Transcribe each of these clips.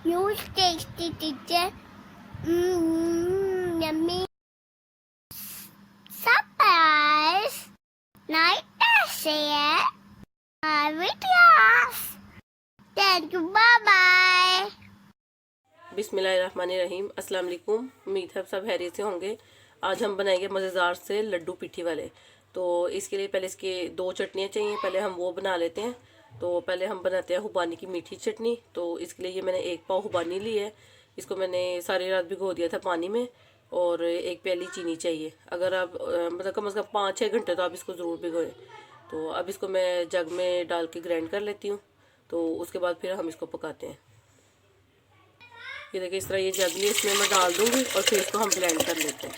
Huge tasty teacher. Yummy. Surprise. Night share. Videos. Thank you. Bye bye. बिस्मिल्लाहिर्रहमानिर्रहीम। अस्सलाम वालेकुम। उम्मीद है सब हैरियत से होंगे। आज हम बनाएंगे मज़ेदार से लड्डू पिठी वाले। तो इसके लिए पहले इसके दो चटनियाँ चाहिए, पहले हम वो बना लेते हैं। तो पहले हम बनाते हैं हुबानी की मीठी चटनी। तो इसके लिए ये मैंने 1 पाव हुबानी ली है। इसको मैंने सारी रात भिगो दिया था पानी में। और 1 प्याली चीनी चाहिए। अगर आप मतलब कम से कम 5-6 घंटे तो आप इसको ज़रूर भिगोएं। तो अब इसको मैं जग में डाल के ग्राइंड कर लेती हूँ। तो उसके बाद फिर हम इसको पकाते हैं। ये देखिए इस तरह ये जग ली, इसमें मैं डाल दूँगी और फिर इसको हम ब्लेंड कर लेते हैं।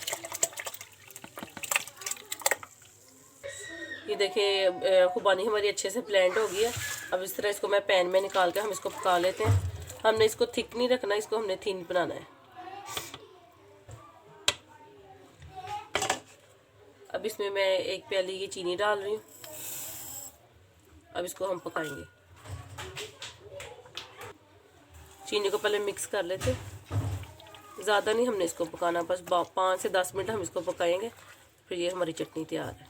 ये देखिए खुबानी हमारी अच्छे से ब्लेंड हो गई है। अब इस तरह इसको मैं पैन में निकाल के हम इसको पका लेते हैं। हमने इसको थिक नहीं रखना, इसको हमने थिन बनाना है। अब इसमें मैं 1 प्याली ये चीनी डाल रही हूँ। अब इसको हम पकाएंगे। चीनी को पहले मिक्स कर लेते, ज़्यादा नहीं हमने इसको पकाना, बस 5 से 10 मिनट हम इसको पकाएंगे। फिर ये हमारी चटनी तैयार है।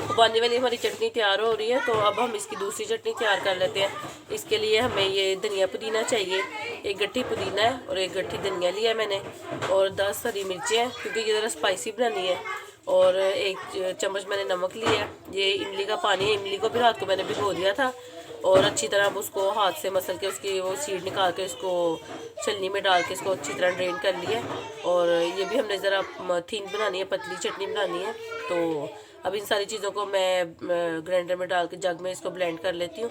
खुबानी वाली हमारी चटनी तैयार हो रही है। तो अब हम इसकी दूसरी चटनी तैयार कर लेते हैं। इसके लिए हमें ये धनिया पुदीना चाहिए। 1 गट्ठी पुदीना है और 1 गट्ठी धनिया लिया है मैंने, और 10 हरी मिर्चें हैं क्योंकि ये ज़रा स्पाइसी बनानी है। और 1 चम्मच मैंने नमक लिया है। ये इमली का पानी है, इमली को भी रात को मैंने भिगो दिया था। और अच्छी तरह उसको हाथ से मसल के उसकी वो सीड निकाल के उसको छलनी में डाल के इसको अच्छी तरह ड्रेन कर लिया। और ये भी हमने ज़रा थिन बनानी है, पतली चटनी बनानी है। तो अब इन सारी चीज़ों को मैं ग्राइंडर में डाल के जग में इसको ब्लेंड कर लेती हूँ।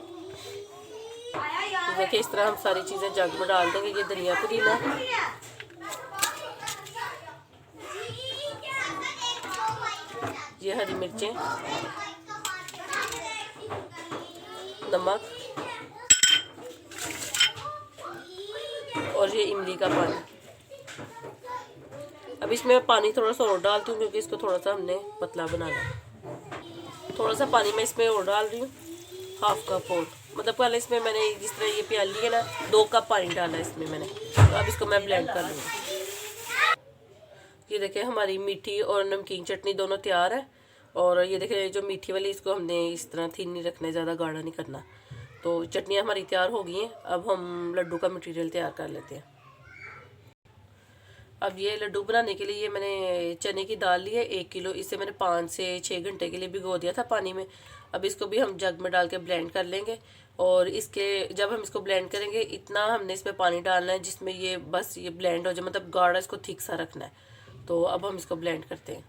तो देखिए इस तरह हम सारी चीज़ें जग में डाल देंगे। ये धनिया पुदीना, ये हरी मिर्चें, नमक और ये इमली का पानी। अब इसमें पानी थोड़ा सा और डालती हूँ क्योंकि इसको थोड़ा सा हमने पतला बनाना है। थोड़ा सा पानी मैं इसमें और डाल रही हूँ, 1/2 कप और। मतलब पहले इसमें मैंने जिस तरह ये प्याली है ना, 2 कप पानी डाला है इसमें मैंने। तो अब इसको मैं ब्लेंड कर लूँगी। ये देखिए हमारी मीठी और नमकीन चटनी दोनों तैयार है। और ये देखिए जो मीठी वाली, इसको हमने इस तरह थिन नहीं रखना है, ज़्यादा गाढ़ा नहीं करना। तो चटनियाँ हमारी तैयार हो गई हैं। अब हम लड्डू का मटेरियल तैयार कर लेते हैं। अब ये लड्डू बनाने के लिए ये मैंने चने की दाल ली है 1 किलो। इसे मैंने 5 से 6 घंटे के लिए भिगो दिया था पानी में। अब इसको भी हम जग में डाल के ब्लेंड कर लेंगे। और इसके जब हम इसको ब्लेंड करेंगे, इतना हमने इसमें पानी डालना है जिसमें ये बस ये ब्लेंड हो जाए, मतलब गाढ़ा इसको थिक सा रखना है। तो अब हम इसको ब्लेंड करते हैं।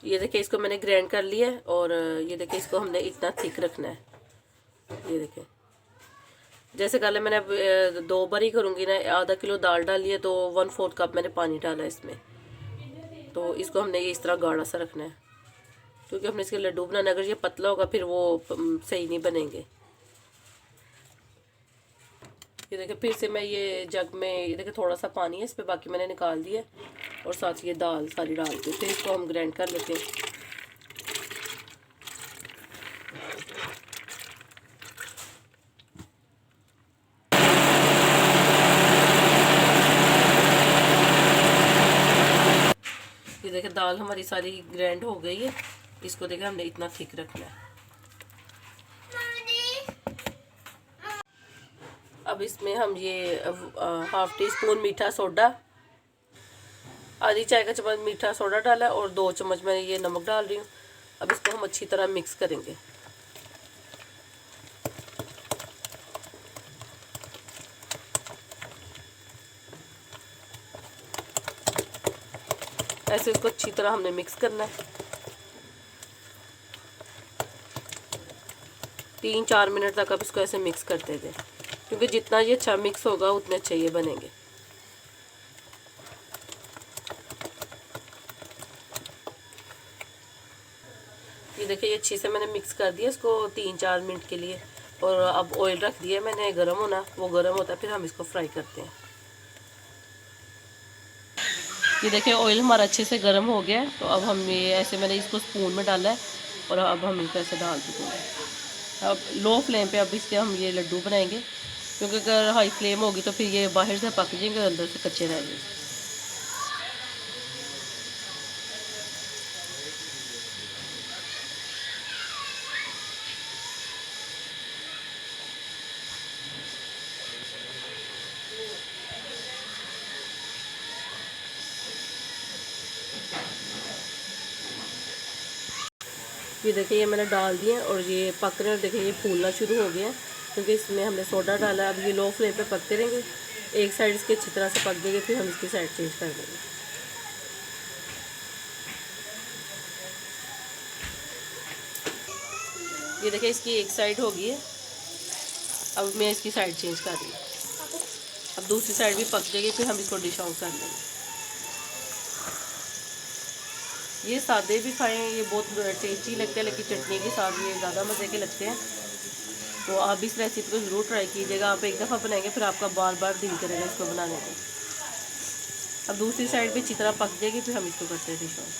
ये देखिए इसको मैंने ग्राइंड कर लिया है। और ये देखिए इसको हमने इतना थिक रखना है। ये देखिए जैसे कल मैंने 2 बार ही करूँगी ना, आधा किलो दाल डाली है तो 1/4 कप मैंने पानी डाला है इसमें। तो इसको हमने ये इस तरह गाढ़ा सा रखना है क्योंकि हमने इसके लड्डू बनाना। अगर ये पतला होगा फिर वो सही नहीं बनेंगे। ये देखिए फिर से मैं ये जग में, ये देखिए थोड़ा सा पानी है इस पर, बाकी मैंने निकाल दिया। और साथ ये दाल सारी डाल के फिर इसको हम ग्राइंड कर लेते हैं। ये देखिए दाल हमारी सारी ग्राइंड हो गई है। इसको देखिए हमने इतना थिक रखना है। अब इसमें हम ये 1/2 टीस्पून मीठा सोडा, आधी चाय का चम्मच मीठा सोडा डाला है, और 2 चम्मच मैं ये नमक डाल रही हूँ। अब इसको हम अच्छी तरह मिक्स करेंगे। ऐसे इसको अच्छी तरह हमने मिक्स करना है। 3-4 मिनट तक आप इसको ऐसे मिक्स करते थे, क्योंकि जितना ये अच्छा मिक्स होगा उतने अच्छे ये बनेंगे। ये देखिए ये अच्छी से मैंने मिक्स कर दिया इसको 3-4 मिनट के लिए। और अब ऑयल रख दिया मैंने गर्म होना, वो गर्म होता है फिर हम इसको फ्राई करते हैं। ये देखिए ऑयल हमारा अच्छे से गर्म हो गया है। तो अब हम ये ऐसे मैंने इसको स्पून में डाला है और अब हम इसको ऐसे डाल देंगे। अब लो फ्लेम पे अब इसके हम ये लड्डू बनाएंगे, क्योंकि अगर हाई फ्लेम होगी तो फिर ये बाहर से पक जाएंगे और अंदर से कच्चे रह जाएंगे। ये देखिए ये मैंने डाल दिए और ये पक रहे हैं, और देखिए ये फूलना शुरू हो गया है, क्योंकि इसमें हमने सोडा डाला है। अब ये लो फ्लेम पे पकते रहेंगे, एक साइड इसकी अच्छी तरह से पक जाएगी, फिर हम इसकी साइड चेंज कर देंगे। ये देखिए इसकी एक साइड हो गई है, अब मैं इसकी साइड चेंज कर रही हूँ। अब दूसरी साइड भी पक जाएगी, फिर हम इसको डिश आउट कर लेंगे। ये सादे भी खाएं, ये बहुत टेस्टी लगते हैं, लेकिन चटनी के साथ ये ज़्यादा मज़े के लगते हैं। तो आप इस रेसिपी को ज़रूर ट्राई कीजिएगा। आप एक दफ़ा बनाएंगे फिर आपका बार बार दिल करेगा इसको बनाने को। अब दूसरी साइड भी अच्छी तरह पक जाएगी, फिर हम इसको करते हैं डिश आउट।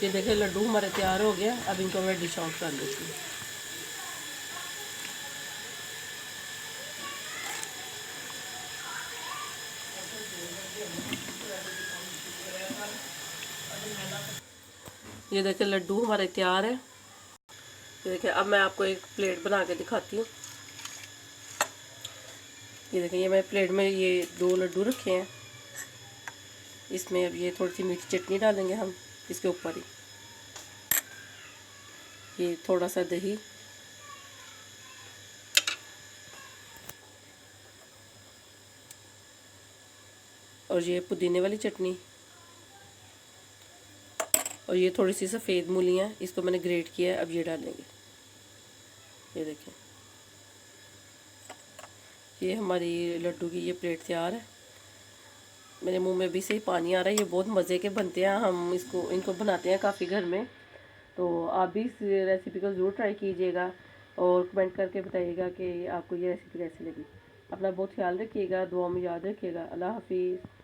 ये देखिए लड्डू हमारे तैयार हो गया, अब इनको मैं डिश आउट कर लेती हूँ। ये देखिए लड्डू हमारे तैयार है। ये देखिए अब मैं आपको एक प्लेट बना के दिखाती हूँ। ये देखिए ये मैं प्लेट में ये 2 लड्डू रखे हैं। इसमें अब ये थोड़ी सी मीठी चटनी डालेंगे हम इसके ऊपर ही, ये थोड़ा सा दही, और ये पुदीने वाली चटनी, और ये थोड़ी सी सफ़ेद मूलियाँ, इसको मैंने ग्रेट किया है, अब ये डालेंगे। ये देखें ये हमारी लड्डू की ये प्लेट तैयार है। मेरे मुंह में भी से ही पानी आ रहा है। ये बहुत मज़े के बनते हैं, हम इनको बनाते हैं काफ़ी घर में। तो आप भी इस रेसिपी को ज़रूर ट्राई कीजिएगा और कमेंट करके बताइएगा कि आपको ये रेसिपी कैसी लगी। अपना बहुत ख्याल रखिएगा, दुआ में याद रखिएगा। अल्लाह हाफिज़।